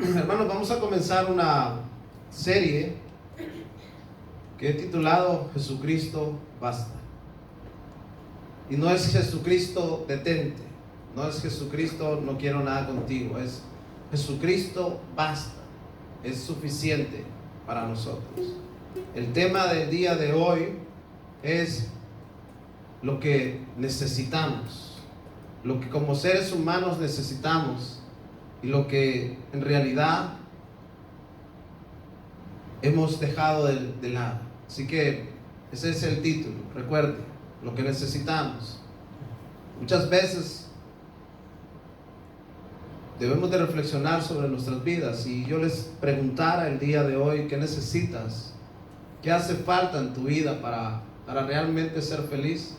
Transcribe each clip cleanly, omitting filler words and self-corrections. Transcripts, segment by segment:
Hermanos, vamos a comenzar una serie que he titulado Jesucristo basta. Y no es Jesucristo detente, no es Jesucristo no quiero nada contigo, es Jesucristo basta, es suficiente para nosotros. El tema del día de hoy es lo que necesitamos, lo que como seres humanos necesitamos y lo que en realidad hemos dejado de lado. Así que ese es el título, recuerde, lo que necesitamos. Muchas veces debemos de reflexionar sobre nuestras vidas. Si yo les preguntara el día de hoy qué necesitas, qué hace falta en tu vida para realmente ser feliz,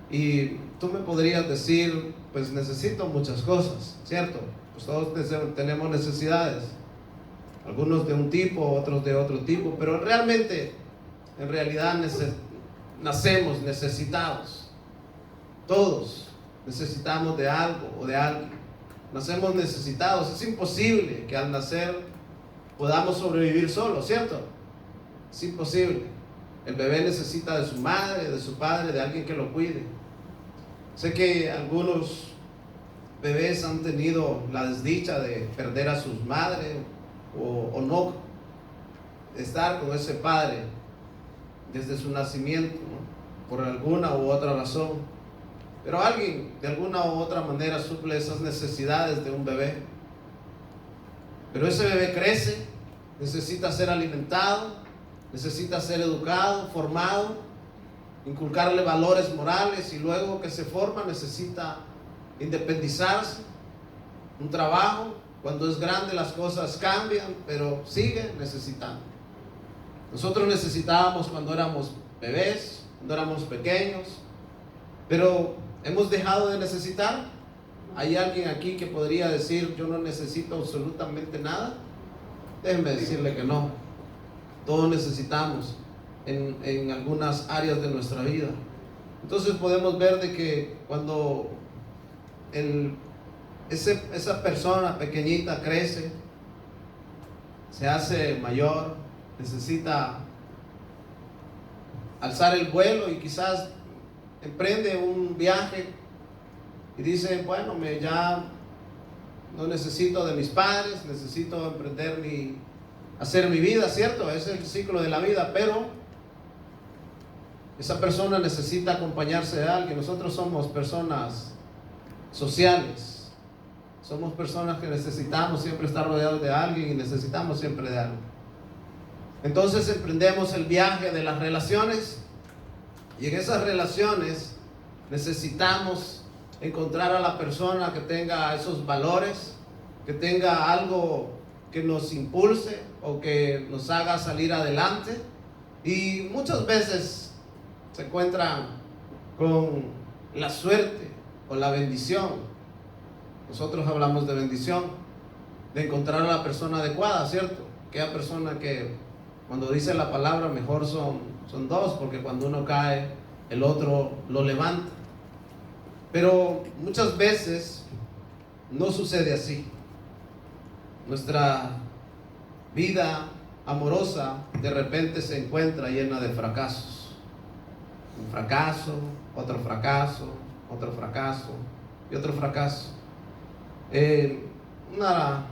y tú me podrías decir, pues necesito muchas cosas, ¿cierto? Pues todos tenemos necesidades, algunos de un tipo, otros de otro tipo, pero realmente, en realidad nacemos necesitados. Todos necesitamos de algo o de alguien. Nacemos necesitados. Es imposible que al nacer podamos sobrevivir solos, ¿cierto? Es imposible. El bebé necesita de su madre, de su padre, de alguien que lo cuide. Sé que algunos bebés han tenido la desdicha de perder a sus madres o no estar con ese padre desde su nacimiento, ¿no? Por alguna u otra razón. Pero alguien de alguna u otra manera suple esas necesidades de un bebé. Pero ese bebé crece, necesita ser alimentado, necesita ser educado, formado, inculcarle valores morales, y luego que se forma necesita independizarse, un trabajo. Cuando es grande las cosas cambian, pero sigue necesitando. Nosotros necesitábamos cuando éramos bebés, cuando éramos pequeños, pero hemos dejado de necesitar. ¿Hay alguien aquí que podría decir yo no necesito absolutamente nada? Déjenme decirle que no. Todos necesitamos en algunas áreas de nuestra vida. Entonces podemos ver de que cuando esa persona pequeñita crece, se hace mayor, necesita alzar el vuelo y quizás emprende un viaje y dice, bueno, ya no necesito de mis padres, necesito emprender hacer mi vida, ¿cierto? Es el ciclo de la vida, pero esa persona necesita acompañarse de alguien. Nosotros somos personas sociales, somos personas que necesitamos siempre estar rodeados de alguien y necesitamos siempre de algo. Entonces emprendemos el viaje de las relaciones, y en esas relaciones necesitamos encontrar a la persona que tenga esos valores, que tenga algo que nos impulse o que nos haga salir adelante. Y muchas veces se encuentran con la suerte o la bendición. Nosotros hablamos de bendición, de encontrar a la persona adecuada, ¿cierto? Aquella persona que cuando dice la palabra mejor son dos, porque cuando uno cae el otro lo levanta. Pero muchas veces no sucede así. Nuestra vida amorosa de repente se encuentra llena de fracasos. Un fracaso, otro fracaso, otro fracaso y otro fracaso. Una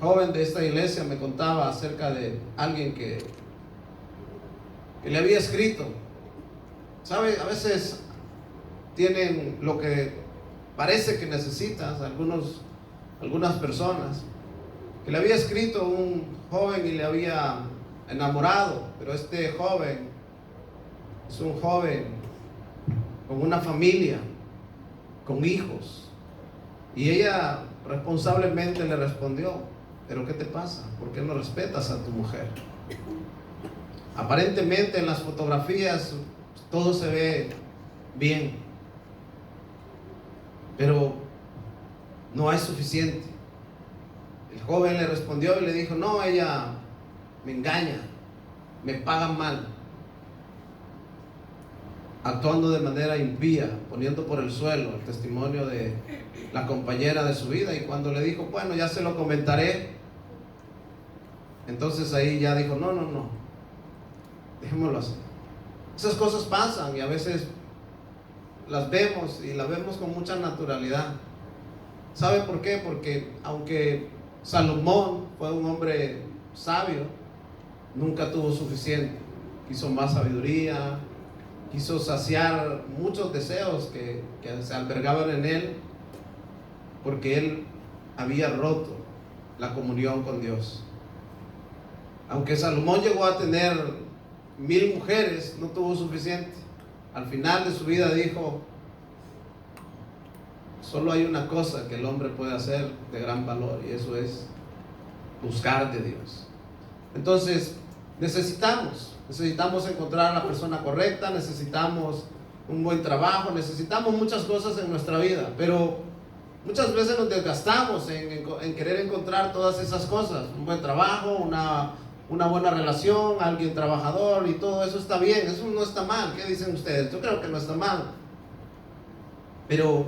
joven de esta iglesia me contaba acerca de alguien que le había escrito. ¿Sabe? A veces tienen lo que parece que necesitas, algunas personas, que le había escrito un joven y le había enamorado, pero este joven es un joven con una familia, con hijos, y ella responsablemente le respondió, pero ¿qué te pasa? ¿Por qué no respetas a tu mujer? Aparentemente en las fotografías todo se ve bien, pero no hay suficiente. El joven le respondió y le dijo, no, ella me engaña, me paga mal, actuando de manera impía, poniendo por el suelo el testimonio de la compañera de su vida. Y cuando le dijo, bueno, ya se lo comentaré, Entonces ahí ya dijo, no, dejémoslo así. Esas cosas pasan y a veces las vemos y las vemos con mucha naturalidad. ¿Sabe por qué? Porque aunque Salomón fue un hombre sabio, nunca tuvo suficiente. Quiso más sabiduría, quiso saciar muchos deseos que se albergaban en él, porque él había roto la comunión con Dios. Aunque Salomón llegó a tener 1000 mujeres, no tuvo suficiente. Al final de su vida dijo, solo hay una cosa que el hombre puede hacer de gran valor, y eso es buscar de Dios. Entonces necesitamos encontrar a la persona correcta, necesitamos un buen trabajo, necesitamos muchas cosas en nuestra vida, pero muchas veces nos desgastamos en querer encontrar todas esas cosas. Un buen trabajo, una buena relación, alguien trabajador, y todo eso está bien, eso no está mal. ¿Qué dicen ustedes? Yo creo que no está mal, pero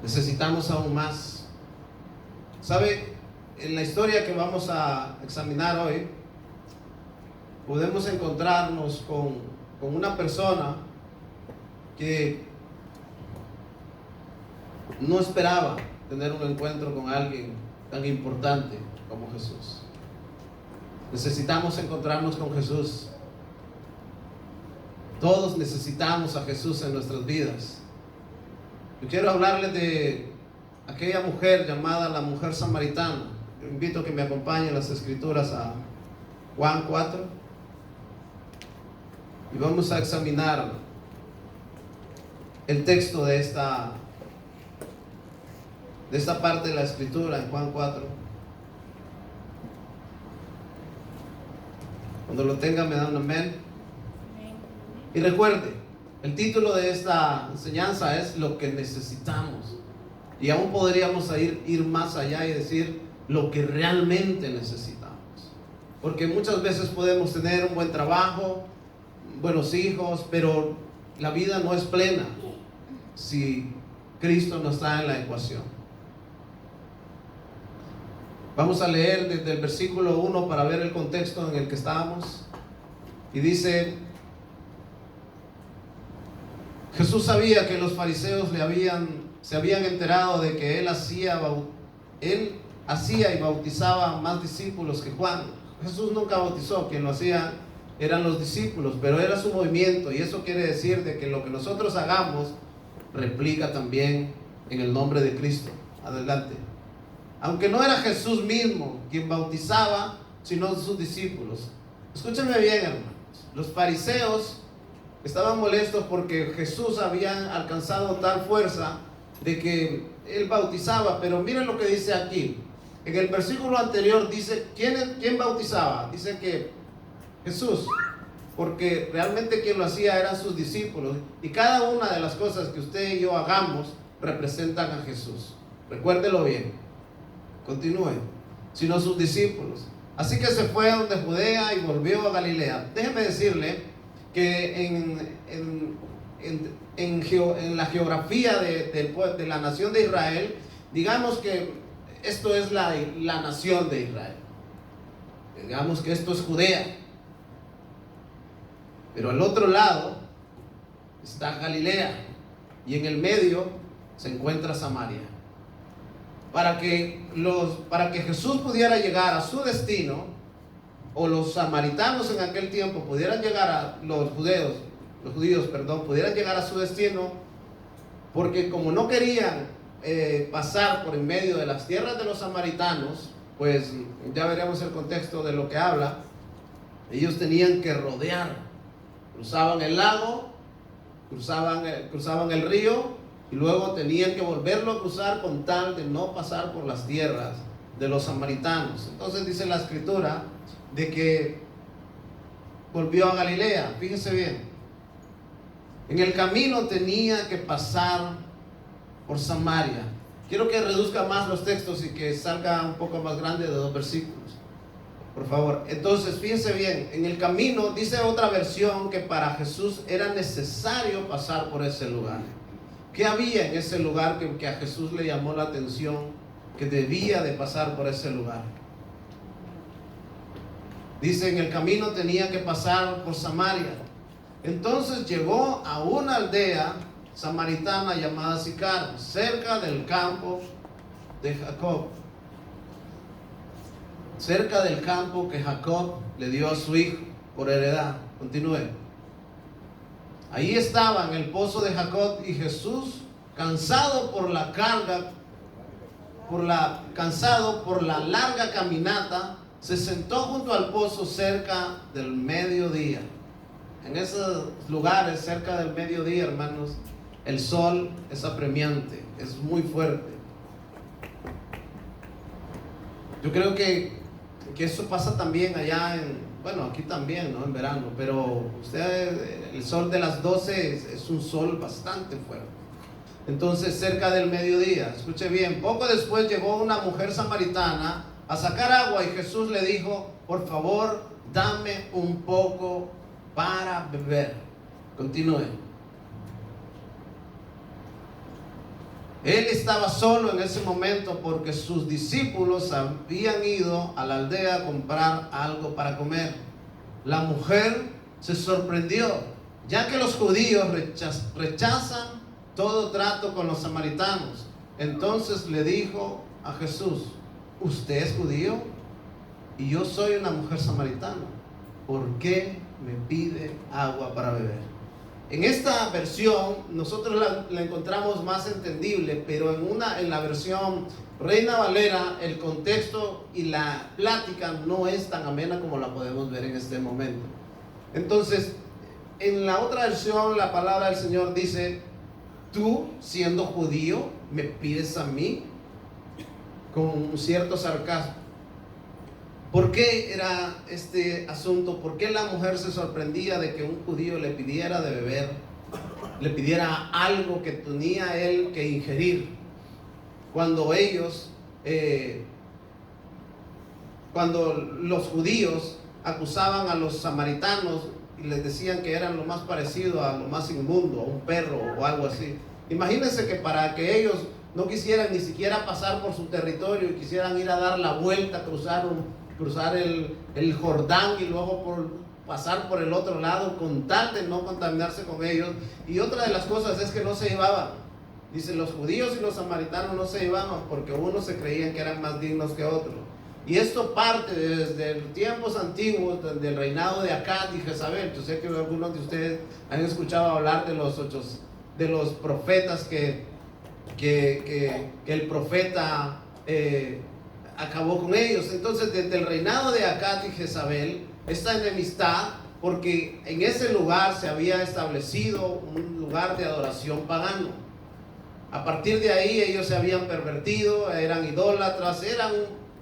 necesitamos aún más. ¿Sabe? En la historia que vamos a examinar hoy, podemos encontrarnos con una persona que no esperaba tener un encuentro con alguien tan importante como Jesús. Necesitamos encontrarnos con Jesús. Todos necesitamos a Jesús en nuestras vidas. Yo quiero hablarles de aquella mujer llamada la mujer samaritana. Yo invito a que me acompañen las escrituras a Juan 4 y vamos a examinar el texto de esta parte de la escritura en Juan 4. Cuando lo tenga me dan un amén. Y recuerde, el título de esta enseñanza es lo que necesitamos. Y aún podríamos ir más allá y decir lo que realmente necesitamos. Porque muchas veces podemos tener un buen trabajo, buenos hijos, pero la vida no es plena si Cristo no está en la ecuación. Vamos a leer desde el versículo 1 para ver el contexto en el que estábamos. Y dice: Jesús sabía que los fariseos se habían enterado de que él hacía y bautizaba más discípulos que Juan. Jesús nunca bautizó, quien lo hacía eran los discípulos, pero era su movimiento, y eso quiere decir de que lo que nosotros hagamos replica también en el nombre de Cristo. Adelante. Aunque no era Jesús mismo quien bautizaba, sino sus discípulos. Escúchenme bien, hermanos. Los fariseos estaban molestos porque Jesús había alcanzado tal fuerza de que él bautizaba, pero miren lo que dice aquí. En el versículo anterior dice, ¿quién bautizaba? Dice que Jesús, porque realmente quien lo hacía eran sus discípulos, y cada una de las cosas que usted y yo hagamos representan a Jesús. Recuérdelo bien. Continúe. Sino sus discípulos. Así que se fue a donde Judea y volvió a Galilea. Déjeme decirle que en la geografía de la nación de Israel, digamos que esto es la nación de Israel. Digamos que esto es Judea. Pero al otro lado está Galilea, y en el medio se encuentra Samaria. Para que Jesús pudiera llegar a su destino, o los samaritanos en aquel tiempo pudieran llegar a los judíos, pudieran llegar a su destino, porque como no querían pasar por en medio de las tierras de los samaritanos, pues ya veremos el contexto de lo que habla. Ellos tenían que rodear, cruzaban el lago, cruzaban el río, y luego tenían que volverlo a cruzar con tal de no pasar por las tierras de los samaritanos. Entonces dice la escritura de que volvió a Galilea. Fíjese bien, en el camino tenía que pasar por Samaria. Quiero que reduzca más los textos y que salga un poco más grande de 2 versículos, por favor. Entonces fíjese bien, en el camino, dice otra versión, que para Jesús era necesario pasar por ese lugar. ¿Qué había en ese lugar que a Jesús le llamó la atención que debía de pasar por ese lugar. Dice, en el camino tenía que pasar por Samaria. Entonces llegó a una aldea samaritana llamada Sicar, cerca del campo de Jacob. Cerca del campo que Jacob le dio a su hijo por heredad. Continúe. Ahí estaba en el pozo de Jacob, y Jesús, cansado por la larga caminata, se sentó junto al pozo cerca del mediodía. En esos lugares cerca del mediodía, hermanos, el sol es apremiante, es muy fuerte. Yo creo que eso pasa también allá aquí también, ¿no? En verano, pero el sol de las 12 es un sol bastante fuerte. Entonces, cerca del mediodía, escuche bien, poco después llegó una mujer samaritana a sacar agua, y Jesús le dijo, por favor, dame un poco para beber. Continúe. Él estaba solo en ese momento porque sus discípulos habían ido a la aldea a comprar algo para comer. La mujer se sorprendió, ya que los judíos rechazan todo trato con los samaritanos. Entonces le dijo a Jesús, ¿usted es judío? Y yo soy una mujer samaritana. ¿Por qué me pide agua para beber? En esta versión nosotros la encontramos más entendible, pero en la versión Reina Valera el contexto y la plática no es tan amena como la podemos ver en este momento. Entonces, en la otra versión la palabra del Señor dice, tú siendo judío me pides a mí, con un cierto sarcasmo. ¿Por qué era este asunto? ¿Por qué la mujer se sorprendía de que un judío le pidiera de beber, le pidiera algo que tenía él que ingerir? Cuando cuando los judíos acusaban a los samaritanos y les decían que eran lo más parecido a lo más inmundo, a un perro o algo así. Imagínense que para que ellos no quisieran ni siquiera pasar por su territorio y quisieran ir a dar la vuelta, cruzar el Jordán y luego pasar por el otro lado con tal de no contaminarse con ellos. Y otra de las cosas es que no se llevaban. Dice, los judíos y los samaritanos no se llevaban porque unos se creían que eran más dignos que otros. Y esto parte desde tiempos antiguos, del reinado de Acaz y Jezabel. Yo sé que algunos de ustedes han escuchado hablar de los profetas que el profeta acabó con ellos. Entonces, desde el reinado de Acaz y Jezabel, esta enemistad, porque en ese lugar se había establecido un lugar de adoración pagano. A partir de ahí ellos se habían pervertido, eran idólatras, eran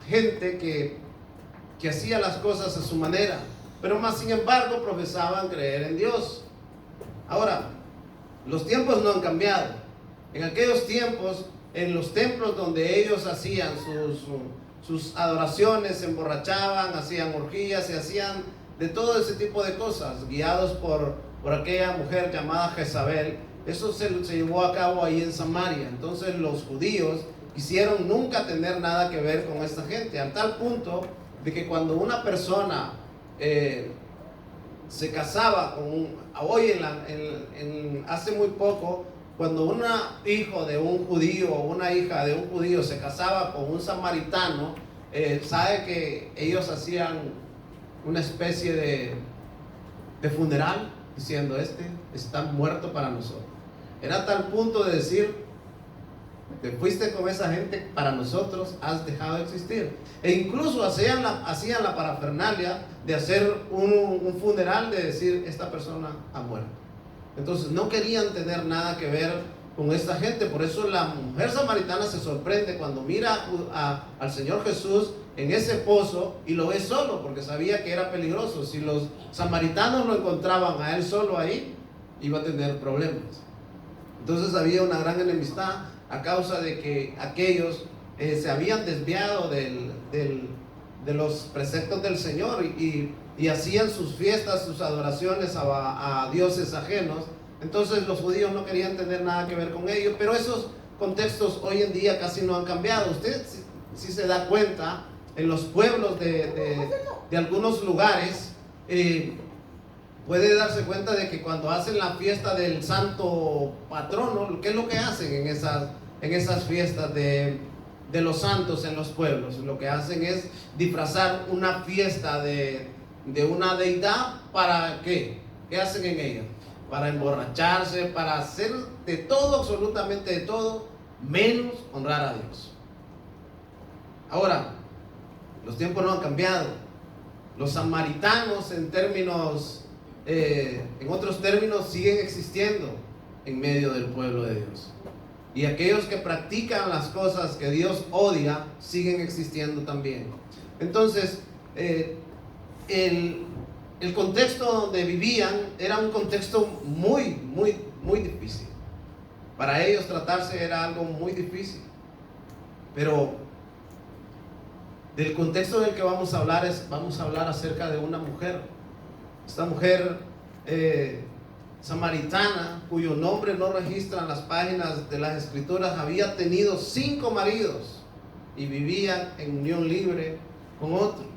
gente que hacía las cosas a su manera, pero más sin embargo profesaban creer en Dios. Ahora, los tiempos no han cambiado. En aquellos tiempos, en los templos donde ellos hacían sus adoraciones, se emborrachaban, hacían orgías, se hacían de todo ese tipo de cosas, guiados por aquella mujer llamada Jezabel. Eso se llevó a cabo ahí en Samaria. Entonces los judíos quisieron nunca tener nada que ver con esta gente, al tal punto de que cuando una persona se casaba hace muy poco, cuando un hijo de un judío o una hija de un judío se casaba con un samaritano, sabe que ellos hacían una especie de funeral, diciendo, este está muerto para nosotros. Era tal punto de decir, te fuiste con esa gente, para nosotros has dejado de existir. E incluso hacían la parafernalia de hacer un funeral, de decir, esta persona ha muerto. Entonces no querían tener nada que ver con esta gente. Por eso la mujer samaritana se sorprende cuando mira al Señor Jesús en ese pozo y lo ve solo, porque sabía que era peligroso. Si los samaritanos lo encontraban a él solo ahí, iba a tener problemas. Entonces había una gran enemistad a causa de que aquellos se habían desviado de los preceptos del Señor y hacían sus fiestas, sus adoraciones a dioses ajenos. Entonces los judíos no querían tener nada que ver con ellos, pero esos contextos hoy en día casi no han cambiado. Usted si se da cuenta, en los pueblos de algunos lugares, puede darse cuenta de que cuando hacen la fiesta del santo patrono, ¿qué es lo que hacen en esas fiestas de los santos en los pueblos? Lo que hacen es disfrazar una fiesta de una deidad. ¿Para qué? ¿Qué hacen en ella? Para emborracharse, para hacer de todo, absolutamente de todo, menos honrar a Dios. Ahora, los tiempos no han cambiado. Los samaritanos, en otros términos, siguen existiendo en medio del pueblo de Dios. Y aquellos que practican las cosas que Dios odia, siguen existiendo también. Entonces, el contexto donde vivían era un contexto muy, muy, muy difícil. Para ellos tratarse era algo muy difícil. Pero del contexto del que vamos a hablar acerca de una mujer. Esta mujer samaritana, cuyo nombre no registran las páginas de las escrituras, había tenido 5 maridos y vivía en unión libre con otro.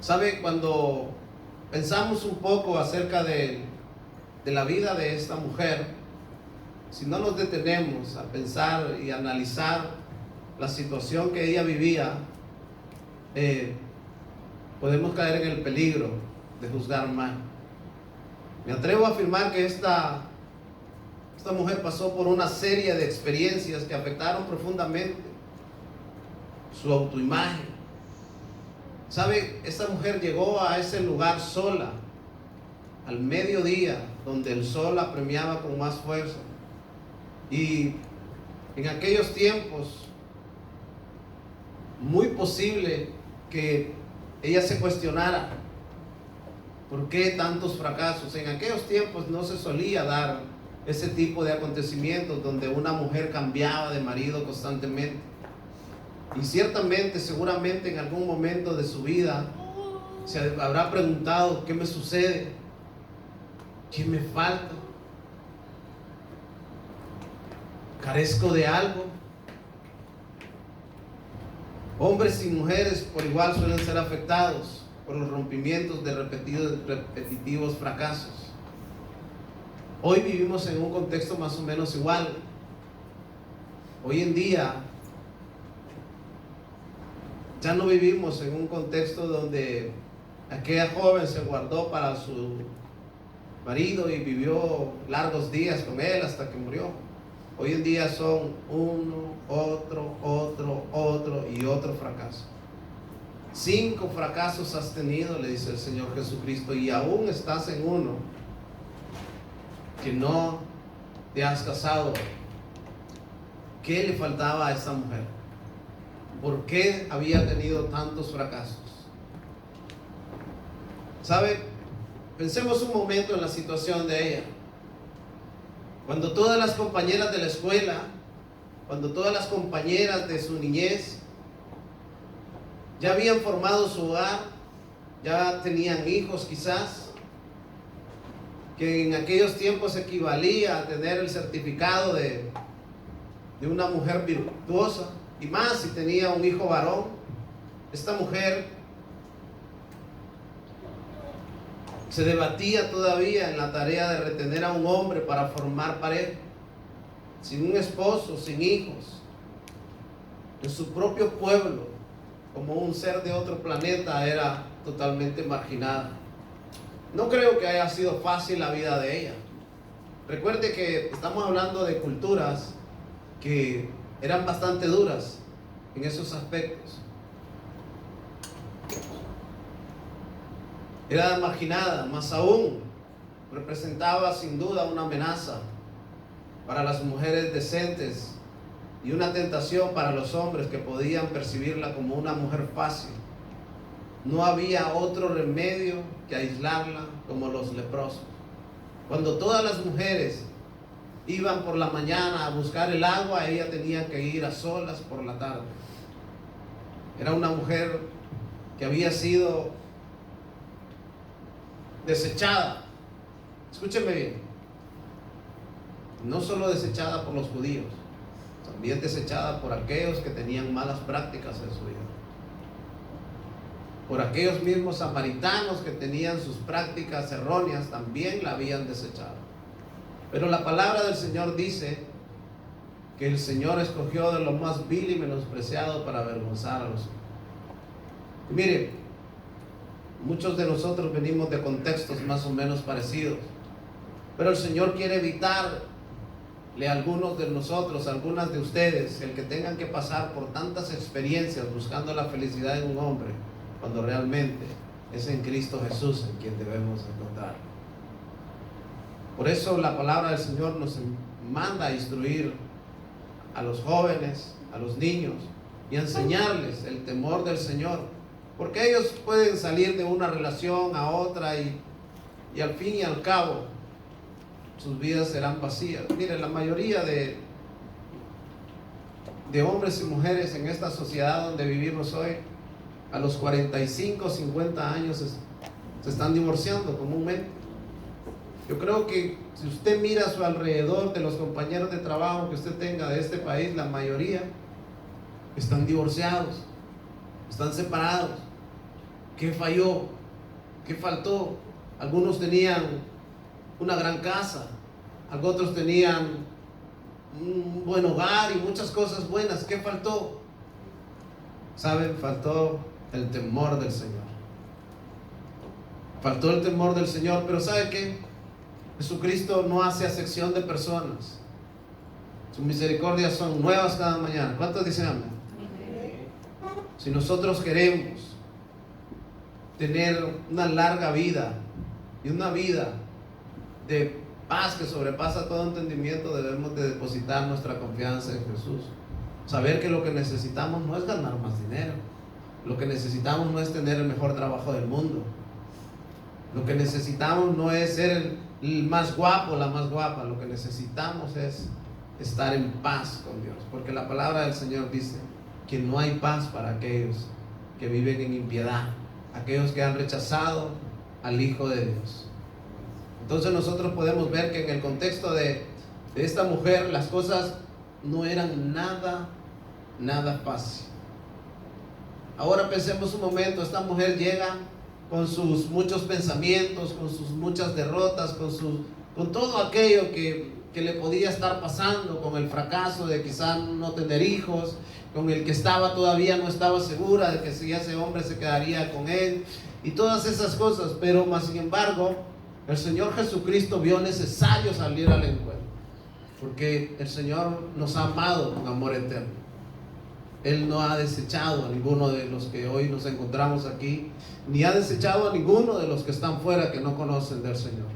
¿Sabe? Cuando pensamos un poco acerca de la vida de esta mujer, si no nos detenemos a pensar y analizar la situación que ella vivía, podemos caer en el peligro de juzgar mal. Me atrevo a afirmar que esta mujer pasó por una serie de experiencias que afectaron profundamente su autoimagen. ¿Sabe? Esta mujer llegó a ese lugar sola, al mediodía, donde el sol la premiaba con más fuerza. Y en aquellos tiempos, muy posible que ella se cuestionara por qué tantos fracasos. En aquellos tiempos no se solía dar ese tipo de acontecimientos donde una mujer cambiaba de marido constantemente. Y ciertamente, seguramente en algún momento de su vida se habrá preguntado: ¿qué me sucede? ¿Qué me falta? ¿Carezco de algo? Hombres y mujeres por igual suelen ser afectados por los rompimientos de repetitivos fracasos. Hoy vivimos en un contexto más o menos igual. Hoy en día ya no vivimos en un contexto donde aquella joven se guardó para su marido y vivió largos días con él hasta que murió. Hoy en día son uno, otro y otro fracaso. 5 fracasos has tenido, le dice el Señor Jesucristo, y aún estás en uno que no te has casado. ¿Qué le faltaba a esta mujer? ¿Por qué había tenido tantos fracasos? ¿Sabe? Pensemos un momento en la situación de ella. Cuando todas las compañeras de la escuela, cuando todas las compañeras de su niñez ya habían formado su hogar, ya tenían hijos quizás, que en aquellos tiempos equivalía a tener el certificado de una mujer virtuosa, y más si tenía un hijo varón. Esta mujer se debatía todavía en la tarea de retener a un hombre para formar pareja, sin un esposo, sin hijos, en su propio pueblo, como un ser de otro planeta, era totalmente marginada. No creo que haya sido fácil la vida de ella. Recuerde que estamos hablando de culturas que eran bastante duras en esos aspectos. Era marginada, más aún representaba sin duda una amenaza para las mujeres decentes y una tentación para los hombres que podían percibirla como una mujer fácil. No había otro remedio que aislarla como los leprosos. Cuando todas las mujeres iban por la mañana a buscar el agua, ella tenía que ir a solas por la tarde. Era una mujer que había sido desechada. Escúcheme bien. No solo desechada por los judíos, también desechada por aquellos que tenían malas prácticas en su vida, por aquellos mismos samaritanos que tenían sus prácticas erróneas, también la habían desechado. Pero la palabra del Señor dice que el Señor escogió de lo más vil y menospreciado para avergonzar a los hombres. Y mire, muchos de nosotros venimos de contextos más o menos parecidos, pero el Señor quiere evitarle a algunos de nosotros, a algunas de ustedes, el que tengan que pasar por tantas experiencias buscando la felicidad en un hombre, cuando realmente es en Cristo Jesús en quien debemos encontrar. Por eso la palabra del Señor nos manda a instruir a los jóvenes, a los niños, y a enseñarles el temor del Señor, porque ellos pueden salir de una relación a otra y al fin y al cabo sus vidas serán vacías. Mire, la mayoría de hombres y mujeres en esta sociedad donde vivimos hoy, a los 45, 50 años se están divorciando comúnmente. Yo creo que si usted mira a su alrededor, de los compañeros de trabajo que usted tenga de este país, la mayoría están divorciados, están separados. ¿Qué falló? ¿Qué faltó? Algunos tenían una gran casa, otros tenían un buen hogar y muchas cosas buenas. ¿Qué faltó? ¿Saben? Faltó el temor del Señor. Faltó el temor del Señor. Pero ¿sabe qué? Jesucristo no hace acepción de personas. Sus misericordias son nuevas cada mañana. ¿Cuántos dicen amén? Si nosotros queremos tener una larga vida y una vida de paz que sobrepasa todo entendimiento, debemos de depositar nuestra confianza en Jesús. Saber que lo que necesitamos no es ganar más dinero. Lo que necesitamos no es tener el mejor trabajo del mundo. Lo que necesitamos no es ser el más guapo, la más guapa. Lo que necesitamos es estar en paz con Dios, porque la palabra del Señor dice que no hay paz para aquellos que viven en impiedad, aquellos que han rechazado al Hijo de Dios. Entonces nosotros podemos ver que en el contexto de esta mujer las cosas no eran nada fácil. Ahora pensemos un momento, esta mujer llega con sus muchos pensamientos, con sus muchas derrotas, con todo aquello que le podía estar pasando, con el fracaso de quizá no tener hijos, con el que todavía no estaba segura de que si ese hombre se quedaría con él, y todas esas cosas. Pero más sin embargo, el Señor Jesucristo vio necesario salir al encuentro, porque el Señor nos ha amado con amor eterno. Él no ha desechado a ninguno de los que hoy nos encontramos aquí, ni ha desechado a ninguno de los que están fuera, que no conocen del Señor.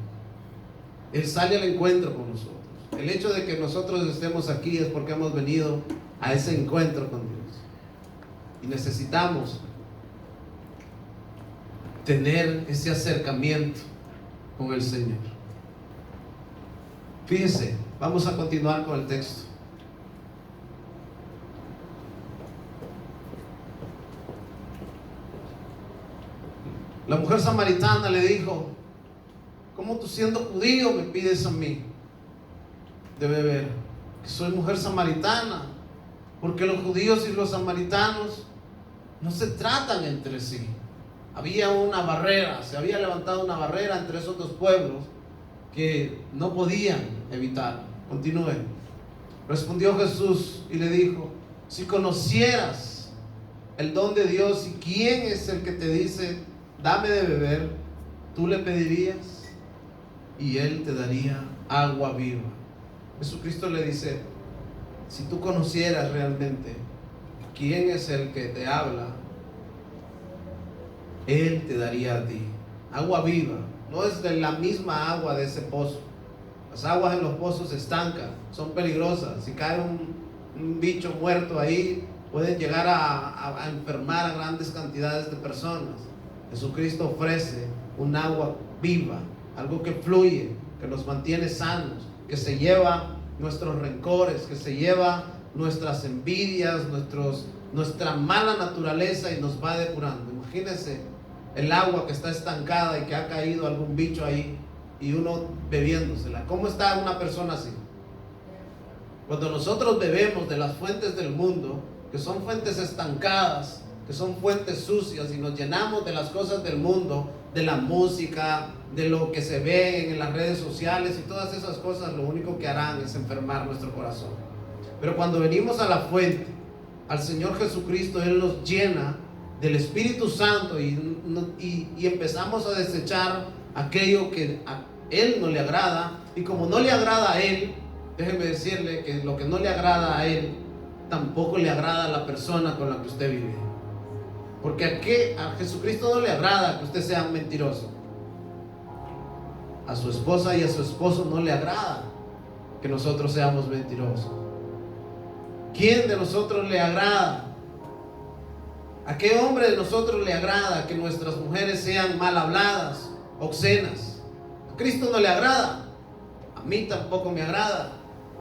Él sale al encuentro con nosotros. El hecho de que nosotros estemos aquí es porque hemos venido a ese encuentro con Dios, y necesitamos tener ese acercamiento con el Señor. Fíjese, vamos a continuar con el texto. La mujer samaritana le dijo: ¿cómo tú, siendo judío, me pides a mí de beber? Que soy mujer samaritana. Porque los judíos y los samaritanos no se tratan entre sí. Había una barrera, se había levantado una barrera entre esos dos pueblos que no podían evitar. Continúe. Respondió Jesús y le dijo: si conocieras el don de Dios y quién es el que te dice dame de beber, tú le pedirías y él te daría agua viva. Jesucristo le dice: si tú conocieras realmente quién es el que te habla, él te daría a ti agua viva. No es de la misma agua de ese pozo. Las aguas en los pozos se estancan, son peligrosas. Si cae un bicho muerto ahí, pueden llegar a enfermar a grandes cantidades de personas. Jesucristo ofrece un agua viva, algo que fluye, que nos mantiene sanos, que se lleva nuestros rencores, que se lleva nuestras envidias, nuestra mala naturaleza, y nos va depurando. Imagínense el agua que está estancada y que ha caído algún bicho ahí y uno bebiéndosela. ¿Cómo está una persona así? Cuando nosotros bebemos de las fuentes del mundo, que son fuentes estancadas, que son fuentes sucias, y nos llenamos de las cosas del mundo, de la música, de lo que se ve en las redes sociales y todas esas cosas, lo único que harán es enfermar nuestro corazón. Pero cuando venimos a la fuente, al Señor Jesucristo, Él nos llena del Espíritu Santo y empezamos a desechar aquello que a Él no le agrada. Y como no le agrada a Él, déjeme decirle que lo que no le agrada a Él tampoco le agrada a la persona con la que usted vive. Porque a Jesucristo no le agrada que usted sea un mentiroso. A su esposa y a su esposo no le agrada que nosotros seamos mentirosos. ¿Quién de nosotros le agrada? ¿A qué hombre de nosotros le agrada que nuestras mujeres sean mal habladas, obscenas? A Cristo no le agrada. A mí tampoco me agrada.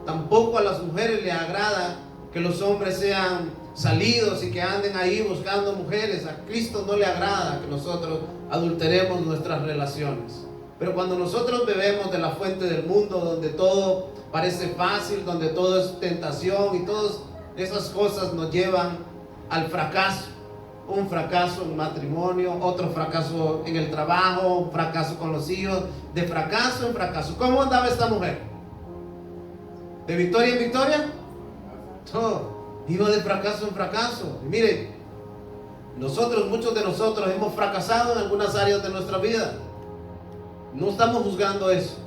Tampoco a las mujeres le agrada que los hombres sean salidos y que anden ahí buscando mujeres. A Cristo no le agrada que nosotros adulteremos nuestras relaciones. Pero cuando nosotros bebemos de la fuente del mundo, donde todo parece fácil, donde todo es tentación y todas esas cosas nos llevan al fracaso. Un fracaso en matrimonio, otro fracaso en el trabajo, un fracaso con los hijos, de fracaso en fracaso. ¿Cómo andaba esta mujer? ¿De victoria en victoria? No, iba de fracaso en fracaso. Y mire, muchos de nosotros hemos fracasado en algunas áreas de nuestra vida. No estamos juzgando eso.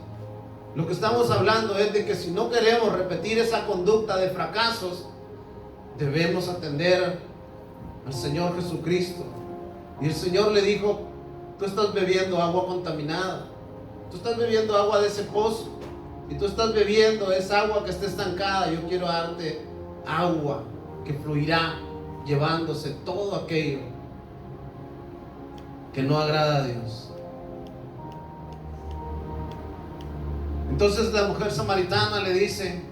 Lo que estamos hablando es de que si no queremos repetir esa conducta de fracasos, debemos atender al Señor Jesucristo. Y el Señor le dijo: tú estás bebiendo agua contaminada, tú estás bebiendo agua de ese pozo, y tú estás bebiendo esa agua que está estancada. Yo quiero darte agua que fluirá, llevándose todo aquello que no agrada a Dios. Entonces la mujer samaritana le dice: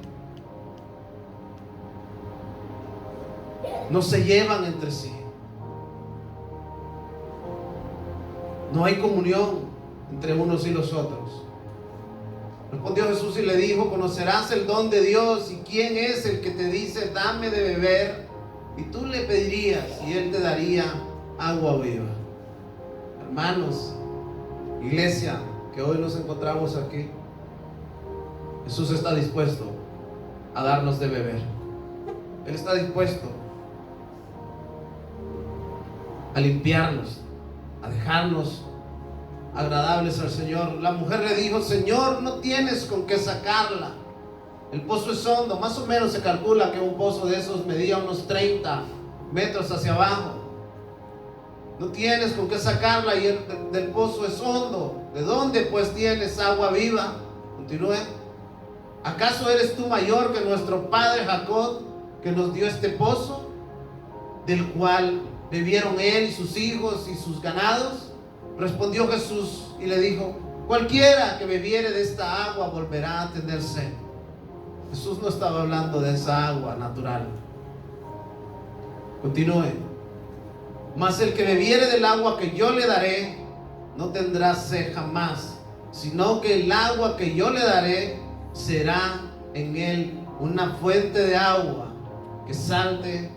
no se llevan entre sí, no hay comunión entre unos y los otros. Respondió Jesús y le dijo: conocerás el don de Dios y quién es el que te dice dame de beber, y tú le pedirías y él te daría agua viva. Hermanos, iglesia que hoy nos encontramos aquí, Jesús está dispuesto a darnos de beber. Él está dispuesto a limpiarnos, a dejarnos agradables al Señor. La mujer le dijo: Señor, no tienes con qué sacarla. El pozo es hondo. Más o menos se calcula que un pozo de esos medía unos 30 metros hacia abajo. No tienes con qué sacarla y del pozo es hondo. ¿De dónde pues tienes agua viva? Continúe. ¿Acaso eres tú mayor que nuestro padre Jacob, que nos dio este pozo, del cual bebieron él y sus hijos y sus ganados? Respondió Jesús y le dijo: cualquiera que bebiere de esta agua volverá a tener sed. Jesús no estaba hablando de esa agua natural. Continúe. Mas el que bebiere del agua que yo le daré no tendrá sed jamás, sino que el agua que yo le daré será en él una fuente de agua que salte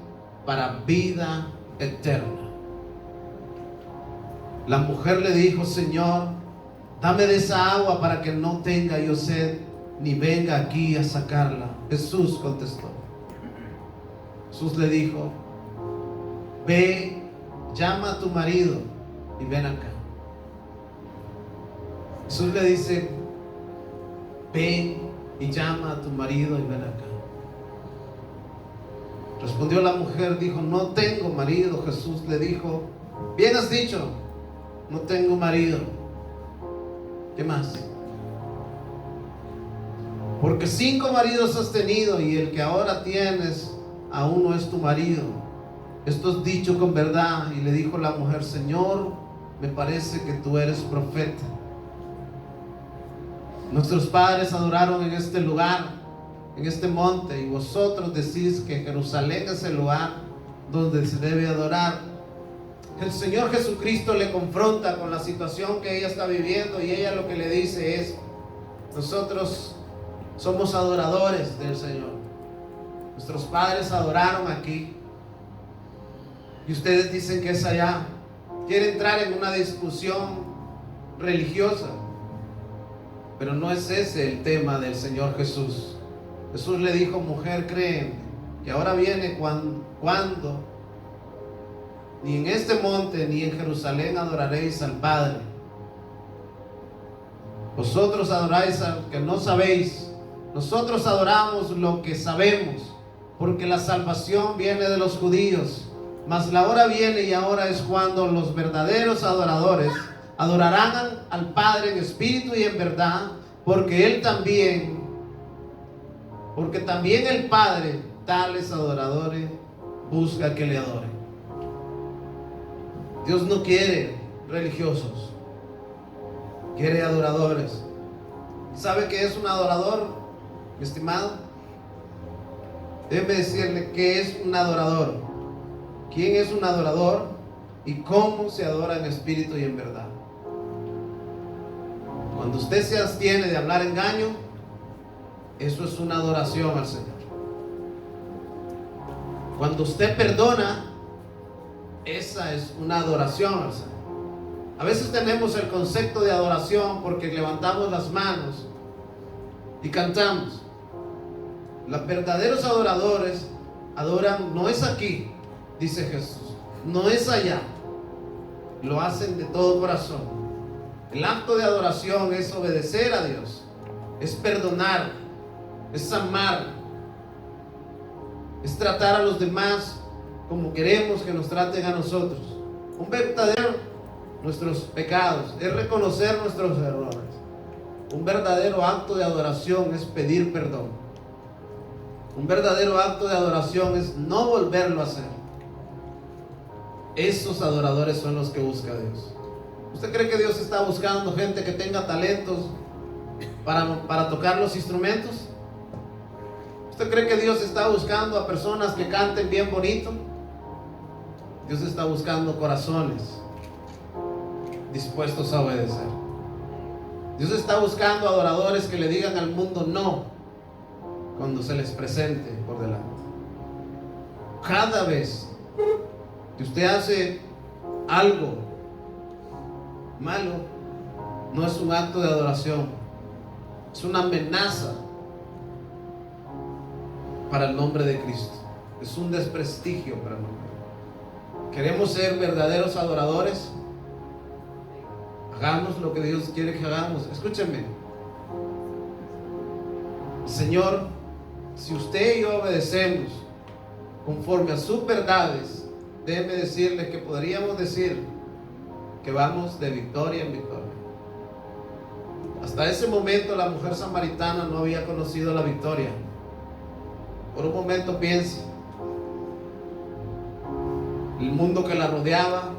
para vida eterna. La mujer le dijo: Señor, dame de esa agua para que no tenga yo sed, ni venga aquí a sacarla. Jesús contestó. Jesús le dijo: ve, llama a tu marido y ven acá. Jesús le dice: ven y llama a tu marido y ven acá. Respondió la mujer, dijo: no tengo marido. Jesús le dijo: bien has dicho, no tengo marido. ¿Qué más? Porque 5 maridos has tenido y el que ahora tienes aún no es tu marido. Esto es dicho con verdad. Y le dijo la mujer: Señor, me parece que tú eres profeta. Nuestros padres adoraron en este lugar, en este monte, y vosotros decís que Jerusalén es el lugar donde se debe adorar. El Señor Jesucristo le confronta con la situación que ella está viviendo, y ella lo que le dice es: nosotros somos adoradores del Señor. Nuestros padres adoraron aquí y ustedes dicen que es allá. Quiere entrar en una discusión religiosa, pero no es ese el tema del Señor Jesús. Jesús le dijo: mujer, créeme que ahora viene cuando ni en este monte ni en Jerusalén adoraréis al Padre. Vosotros adoráis al que no sabéis, nosotros adoramos lo que sabemos, porque la salvación viene de los judíos. Mas la hora viene y ahora es cuando los verdaderos adoradores adorarán al Padre en espíritu y en verdad, porque también el Padre tales adoradores busca que le adoren. Dios no quiere religiosos, quiere adoradores. ¿Sabe qué es un adorador, mi estimado? Déjeme decirle qué es un adorador, quién es un adorador y cómo se adora en espíritu y en verdad. Cuando usted se abstiene de hablar engaño, eso es una adoración al Señor. Cuando usted perdona, esa es una adoración al Señor. A veces tenemos el concepto de adoración porque levantamos las manos y cantamos. Los verdaderos adoradores adoran, no es aquí, dice Jesús, no es allá. Lo hacen de todo corazón. El acto de adoración es obedecer a Dios, es perdonar, es amar, es tratar a los demás como queremos que nos traten a nosotros. Un verdadero, nuestros pecados, es reconocer nuestros errores. Un verdadero acto de adoración es pedir perdón. Un verdadero acto de adoración es no volverlo a hacer. Esos adoradores son los que busca Dios. ¿Usted cree que Dios está buscando gente que tenga talentos para tocar los instrumentos? ¿Usted cree que Dios está buscando a personas que canten bien bonito? Dios está buscando corazones dispuestos a obedecer. Dios está buscando adoradores que le digan al mundo no cuando se les presente por delante. Cada vez que usted hace algo malo, no es un acto de adoración, es una amenaza para el nombre de Cristo, es un desprestigio para el nombre. ¿Queremos ser verdaderos adoradores? Hagamos lo que Dios quiere que hagamos. Escúchenme, Señor, si usted y yo obedecemos conforme a sus verdades, déjeme decirles que podríamos decir que vamos de victoria en victoria. Hasta ese momento la mujer samaritana no había conocido la victoria. Por un momento piense, el mundo que la rodeaba,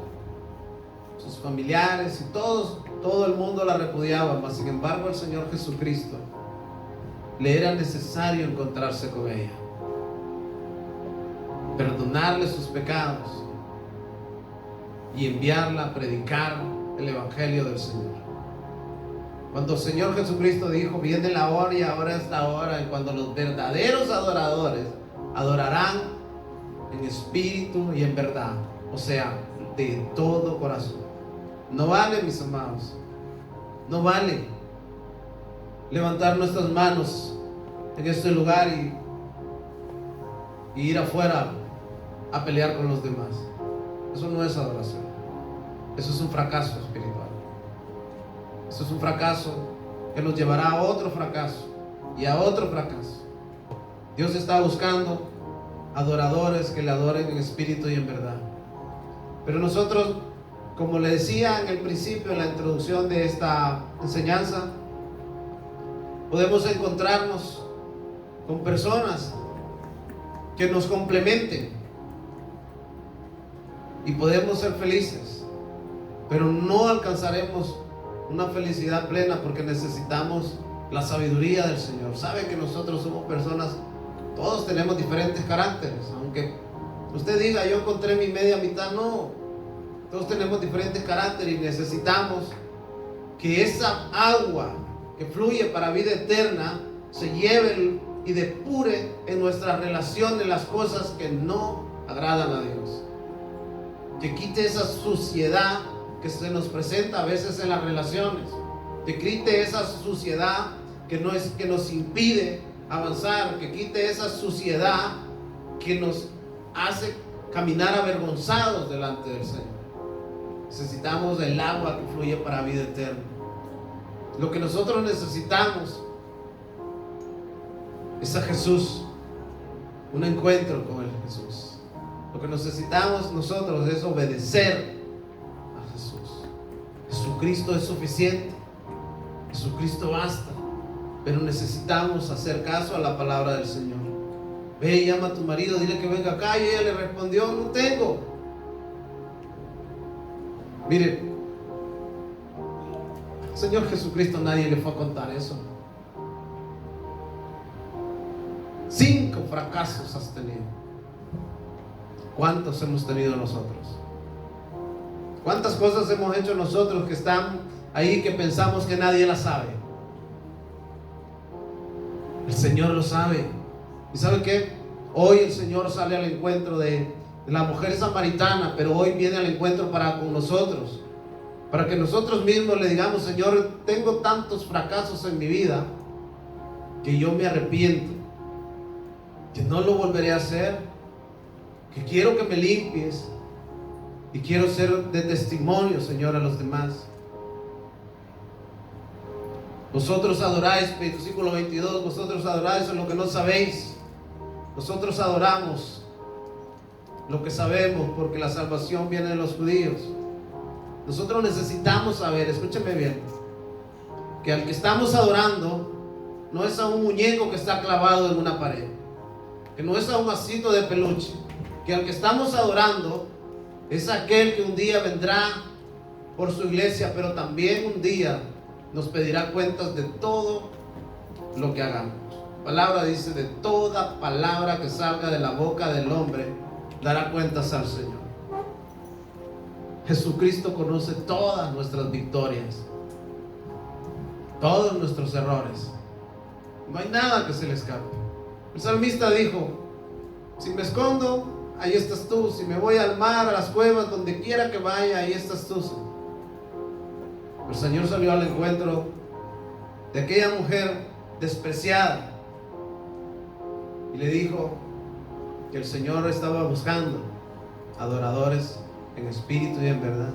sus familiares y todo el mundo la repudiaba, mas sin embargo el Señor Jesucristo le era necesario encontrarse con ella, perdonarle sus pecados y enviarla a predicar el Evangelio del Señor. Cuando el Señor Jesucristo dijo: viene la hora y ahora es la hora, y cuando los verdaderos adoradores adorarán en espíritu y en verdad, o sea, de todo corazón. No vale, mis amados, no vale levantar nuestras manos en este lugar y ir afuera a pelear con los demás. Eso no es adoración. Eso es un fracaso espiritual. Eso es un fracaso que nos llevará a otro fracaso y a otro fracaso. Dios está buscando adoradores que le adoren en espíritu y en verdad. Pero nosotros, como le decía en el principio, en la introducción de esta enseñanza, podemos encontrarnos con personas que nos complementen y podemos ser felices, pero no alcanzaremos una felicidad plena porque necesitamos la sabiduría del Señor. Sabe que nosotros somos personas, todos tenemos diferentes caracteres, aunque usted diga yo encontré mi media mitad, no, todos tenemos diferentes caracteres y necesitamos que esa agua que fluye para vida eterna se lleve y depure en nuestras relaciones las cosas que no agradan a Dios. Que quite esa suciedad que se nos presenta a veces en las relaciones. Que quite esa suciedad que nos impide avanzar. Que quite esa suciedad que nos hace caminar avergonzados delante del Señor. Necesitamos el agua que fluye para vida eterna. Lo que nosotros necesitamos es a Jesús, un encuentro con el Jesús. Lo que necesitamos nosotros es obedecer a Jesús. Jesucristo es suficiente, Jesucristo basta, pero necesitamos hacer caso a la palabra del Señor. Ve y llama a tu marido, dile que venga acá, y ella le respondió, no tengo. Mire, al Señor Jesucristo nadie le fue a contar eso. 5 fracasos has tenido. ¿Cuántos hemos tenido nosotros? ¿Cuántas cosas hemos hecho nosotros que están ahí que pensamos que nadie las sabe? El Señor lo sabe. ¿Y sabe qué? Hoy el Señor sale al encuentro de la mujer samaritana, pero hoy viene al encuentro con nosotros, para que nosotros mismos le digamos, Señor, tengo tantos fracasos en mi vida que yo me arrepiento, que no lo volveré a hacer, que quiero que me limpies y quiero ser de testimonio, Señor, a los demás. Vosotros adoráis, versículo 22, vosotros adoráis en lo que no sabéis. Nosotros adoramos lo que sabemos, porque la salvación viene de los judíos. Nosotros necesitamos saber, escúcheme bien, que al que estamos adorando no es a un muñeco que está clavado en una pared, que no es a un vasito de peluche, que al que estamos adorando es aquel que un día vendrá por su iglesia, pero también un día nos pedirá cuentas de todo lo que hagamos. La palabra dice, de toda palabra que salga de la boca del hombre dará cuentas al Señor. Jesucristo conoce todas nuestras victorias, todos nuestros errores. No hay nada que se le escape. El salmista dijo, si me escondo, ahí estás tú. Si me voy al mar, a las cuevas, donde quiera que vaya, ahí estás tú. El Señor salió al encuentro de aquella mujer despreciada y le dijo que el Señor estaba buscando adoradores en espíritu y en verdad.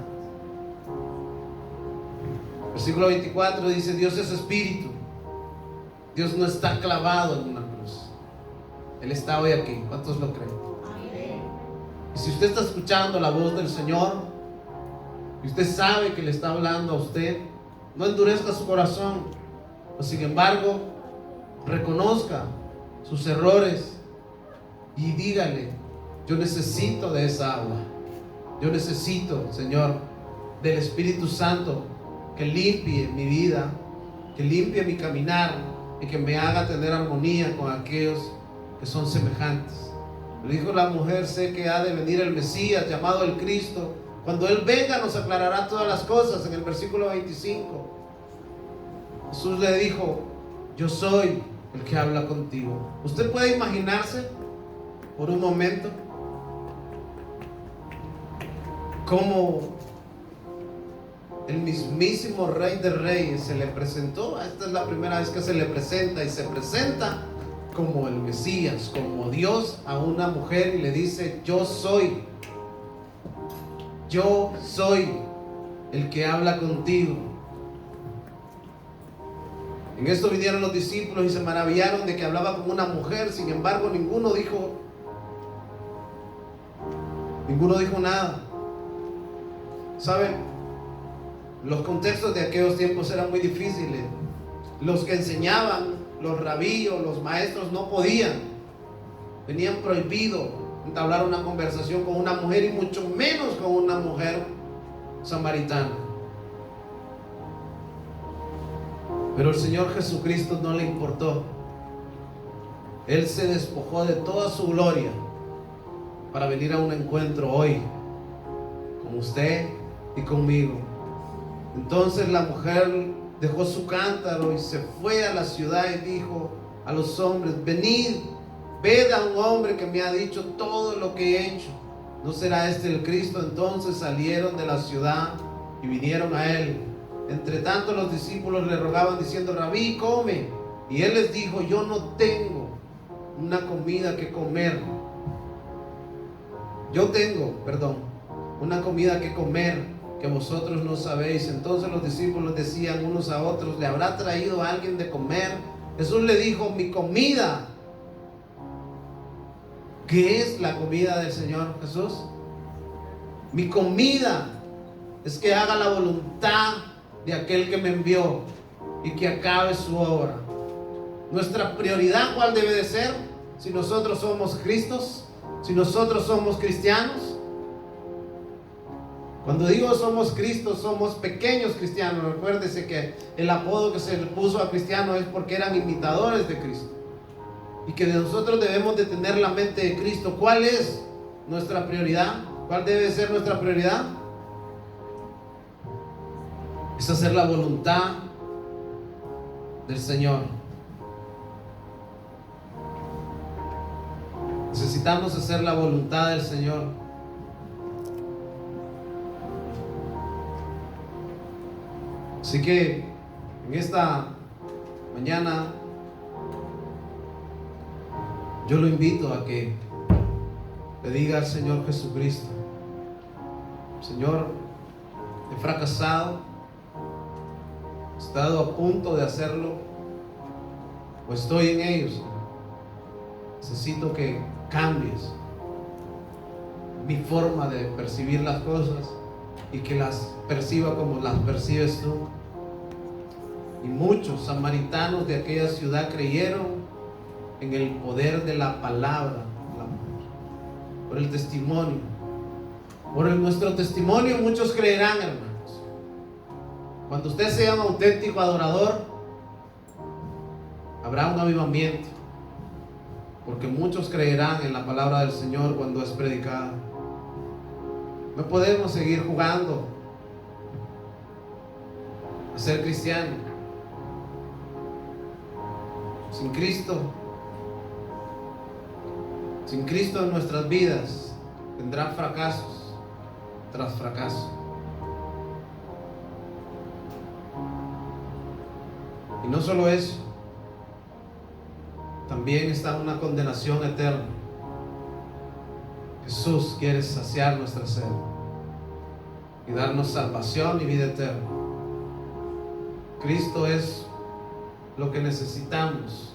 Versículo 24 dice, Dios es espíritu. Dios no está clavado en una cruz. Él está hoy aquí. ¿Cuántos lo creen? Amén. Y si usted está escuchando la voz del Señor y usted sabe que le está hablando a usted, no endurezca su corazón, pero sin embargo reconozca sus errores y dígale, yo necesito de esa agua. Yo necesito, Señor, del Espíritu Santo que limpie mi vida, que limpie mi caminar y que me haga tener armonía con aquellos que son semejantes. Le dijo la mujer, sé que ha de venir el Mesías llamado el Cristo. Cuando Él venga nos aclarará todas las cosas. En el versículo 25 Jesús le dijo, yo soy el que habla contigo. ¿Usted puede imaginarse por un momento cómo el mismísimo Rey de Reyes se le presentó? Esta es la primera vez que se le presenta, y se presenta como el Mesías, como Dios a una mujer, y le dice, yo soy el que habla contigo. En esto vinieron los discípulos y se maravillaron de que hablaba como una mujer. Sin embargo, ninguno dijo nada. ¿Saben? Los contextos de aquellos tiempos eran muy difíciles. Los que enseñaban, los rabíes, los maestros, no podían. Tenían prohibido entablar una conversación con una mujer, y mucho menos con una mujer samaritana. Pero el Señor Jesucristo no le importó. Él se despojó de toda su gloria para venir a un encuentro hoy con usted y conmigo. Entonces la mujer dejó su cántaro y se fue a la ciudad y dijo, a los hombres: venid, ved a un hombre que me ha dicho todo lo que he hecho. ¿No será este el Cristo? Entonces salieron de la ciudad y vinieron a él. Entre tanto los discípulos le rogaban diciendo: Rabí, come. Y él les dijo: yo no tengo una comida que comer. Una comida que comer que vosotros no sabéis. Entonces los discípulos decían unos a otros: ¿le habrá traído a alguien de comer? Jesús le dijo: mi comida. ¿Qué es la comida del Señor Jesús? Mi comida es que haga la voluntad de aquel que me envió y que acabe su obra. Nuestra prioridad, ¿cuál debe de ser? Si nosotros somos Cristos, si nosotros somos cristianos. Cuando digo somos Cristos, somos pequeños cristianos. Recuérdese que el apodo que se le puso a cristianos es porque eran imitadores de Cristo, y que nosotros debemos de tener la mente de Cristo. ¿Cuál es nuestra prioridad? ¿Cuál debe ser nuestra prioridad? Es hacer la voluntad del Señor. Necesitamos hacer la voluntad del Señor. Así que en esta mañana yo lo invito a que le diga al Señor Jesucristo: Señor, he fracasado, he estado a punto de hacerlo, o estoy en ello, Señor. Necesito que cambies mi forma de percibir las cosas y que las perciba como las percibes tú. Y muchos samaritanos de aquella ciudad creyeron en el poder de la palabra, por el testimonio. Por nuestro testimonio muchos creerán, hermanos. Cuando usted sea un auténtico adorador, habrá un avivamiento, porque muchos creerán en la palabra del Señor cuando es predicada. No podemos seguir jugando a ser cristianos sin Cristo. Sin Cristo en nuestras vidas tendrán fracasos tras fracaso. Y no solo eso, también está una condenación eterna. Jesús quiere saciar nuestra sed y darnos salvación y vida eterna. Cristo es lo que necesitamos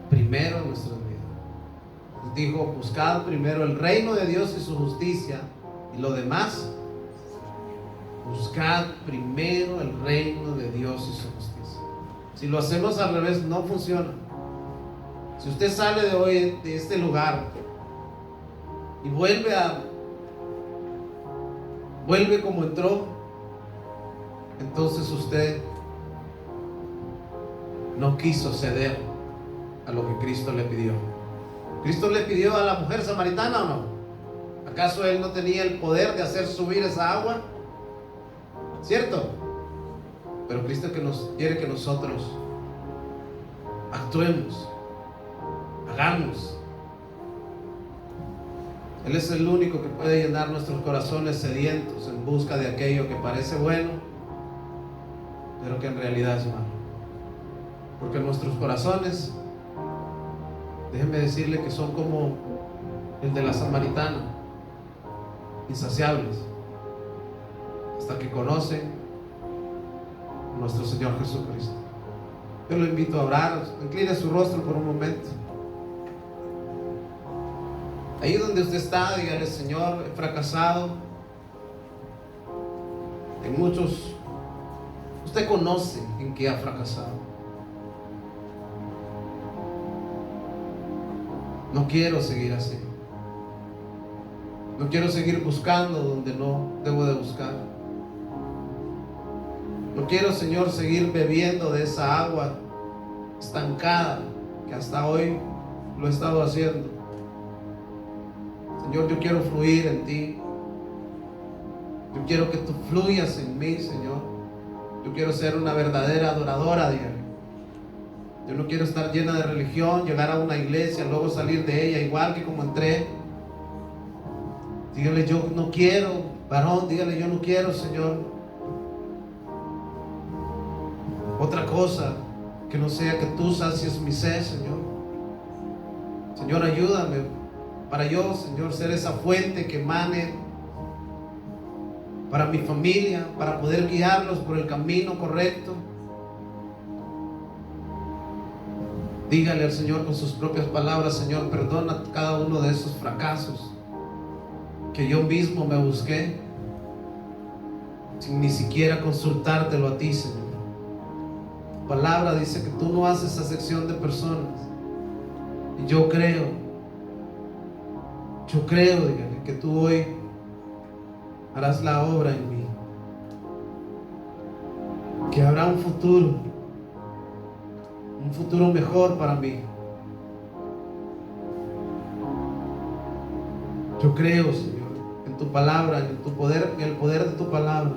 primero en nuestras vidas. Nos dijo: buscad primero el reino de Dios y su justicia, y lo demás, buscad primero el reino de Dios y su justicia. Si lo hacemos al revés, no funciona. Si usted sale de hoy de este lugar y vuelve como entró, entonces usted no quiso ceder a lo que Cristo le pidió. ¿Cristo le pidió a la mujer samaritana o no? ¿Acaso él no tenía el poder de hacer subir esa agua? ¿Cierto? Pero Cristo quiere que nosotros actuemos, hagamos. Él es el único que puede llenar nuestros corazones sedientos en busca de aquello que parece bueno, pero que en realidad es malo. Porque nuestros corazones, déjenme decirle que son como el de la samaritana, insaciables, hasta que conocen a nuestro Señor Jesucristo. Yo lo invito a orar. Incline su rostro por un momento. Ahí donde usted está, dígale: Señor, he fracasado en muchos. Usted conoce en qué ha fracasado. No quiero seguir así. No quiero seguir buscando donde no debo de buscar. No quiero, Señor, seguir bebiendo de esa agua estancada que hasta hoy lo he estado haciendo. Señor, yo quiero fluir en ti. Yo quiero que tú fluyas en mí, Señor. Yo quiero ser una verdadera adoradora diaria. Yo no quiero estar llena de religión, llegar a una iglesia, luego salir de ella igual que como entré. Dígale, yo no quiero, varón, dígale, yo no quiero, Señor, otra cosa que no sea que tú sacies mi sed, Señor. Señor, ayúdame para yo, Señor, ser esa fuente que emane para mi familia, para poder guiarlos por el camino correcto. Dígale al Señor con sus propias palabras, Señor, perdona cada uno de esos fracasos que yo mismo me busqué sin ni siquiera consultártelo a ti, Señor. Tu palabra dice que tú no haces acepción de personas. Y yo creo, dígale, que tú hoy harás la obra en mí, que habrá un futuro mejor para mí. Yo creo, Señor, en tu palabra, en tu poder, en el poder de tu palabra.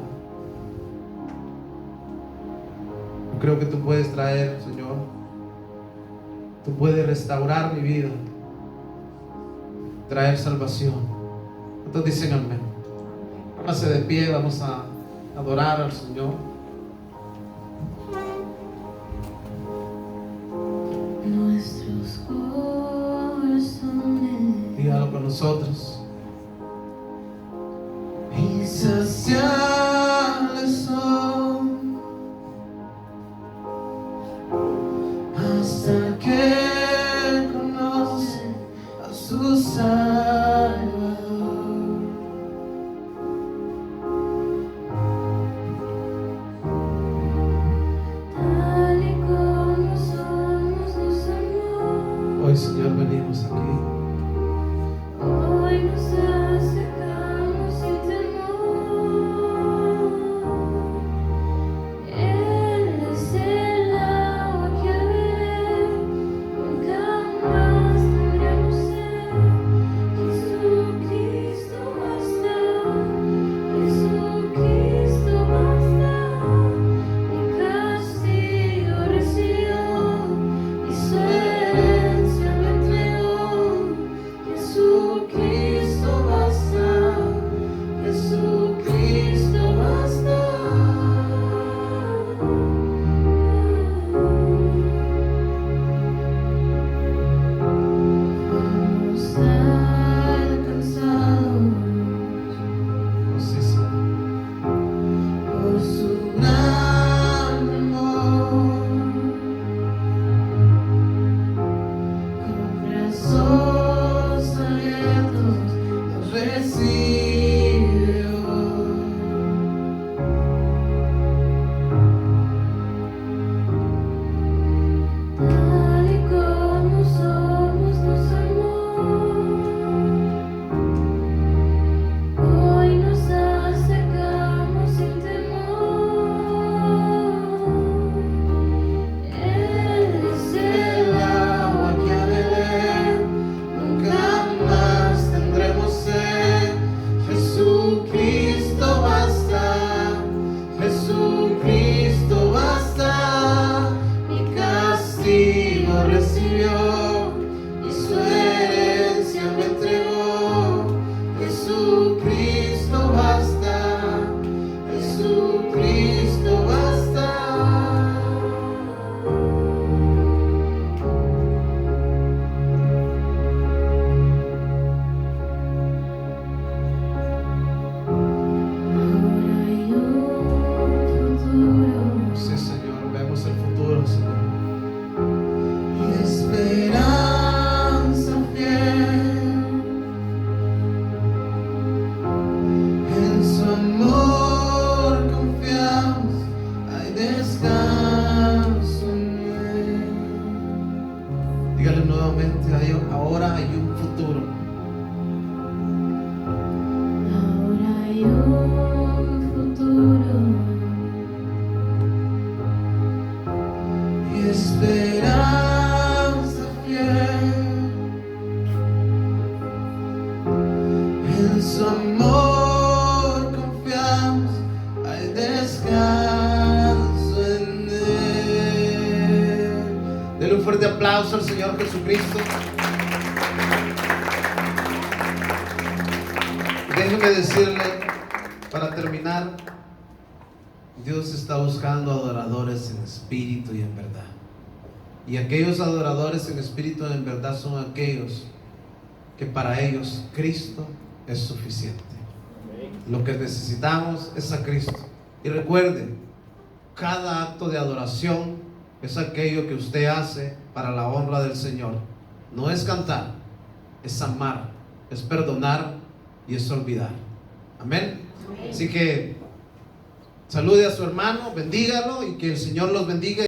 Yo creo que tú puedes traer, Señor, tú puedes restaurar mi vida, traer salvación. ¿Cuántos dicen amén? Póngase de pie, vamos a adorar al Señor. Nuestros corazones, Dígalo con nosotros. insaciables son, hasta que conocen a su Salvador. Tal y como somos, nos amó. Hoy, Señor, venimos aquí. Hoy nos acercamos sin temor. Él es el agua que al beber nunca más tendremos sed. Jesucristo basta, Jesucristo basta. Mi castigo recibió y su herencia me entregó. Jesucristo basta, Jesucristo basta. Vamos alcanzados Oh, sí, Señor. por su gran amor, con brazos abiertos nos recibió. Tal y como somos, nos amó. Hoy nos acercamos sin temor. Él es el agua que al beber nunca más tendremos sed. Jesucristo basta, Jesucristo basta. Mi castigo recibió y su herencia me entregó. Jesucristo basta, Jesucristo basta. Ahora hay un futuro Sí, Señor, vemos el futuro, Señor. y esperanza fiel. En su amor confiamos, hay descanso en él. Dígale nuevamente, ahora hay un futuro. Ahora hay un futuro y esperanza fiel. En su amor confiamos, hay descanso en él. Dele aplauso al Señor Jesucristo. Déjeme decirle, para terminar, Dios está buscando adoradores en espíritu y en verdad. Y aquellos adoradores en espíritu y en verdad son aquellos que para ellos Cristo es suficiente. Lo que necesitamos es a Cristo. Y recuerde, cada acto de adoración es aquello que usted hace para la honra del Señor. No es cantar, es amar, es perdonar y es olvidar. Amén. Así que salude a su hermano, bendígalo y que el Señor los bendiga.